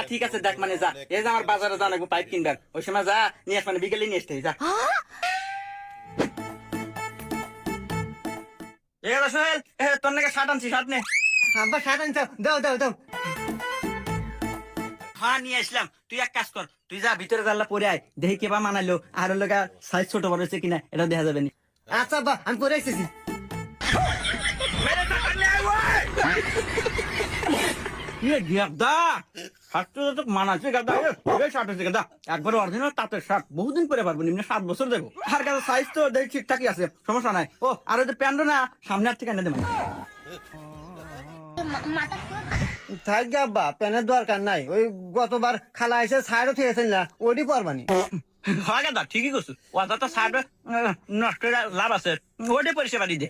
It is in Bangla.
ঠিক আছে দেখ মানে যা এই যে আমার বাজারে যা লাগবে পাইপ কিনবার ওই সময় যা নিয়ে মানে বিকেলে নিয়ে আসতে যা ঠিক আছে সোহেল তোর নাকি শার্ট আনছি শার্ট নে আব্বা শার্ট আনছো দাও দাও দাও হ্যাঁ নিয়ে আসলাম তুই এক কাজ কর তুই যা ভিতরে জানলা পরে আয় দেখি কেবা মানাইলো আর ওর লগা সাইজ ছোট বড় হয়েছে কিনা এটা দেখা যাবে না আচ্ছা আব্বা আমি পরে এসেছি তাঁতের শার্ট বহুদিন পরে পারবো নিম্ন 7 বছর দেখো আর কাছে সাইজ তো দেখি ঠিকঠাকই আছে সমস্যা নাই ও আর ওদের প্যান্ট না সামনে আর থেকে এনে দেবেন থাক গে আব্বা প্যানের দরকার নাই ওই গতবার খালা এসে ছাইরও থেয়েছেন না ওটি পারবানি হয় দাদা ঠিকই করছো ওটা তো শার্ট নষ্ট লাভ আছে ওটাই পরিষেবা দিয়ে দে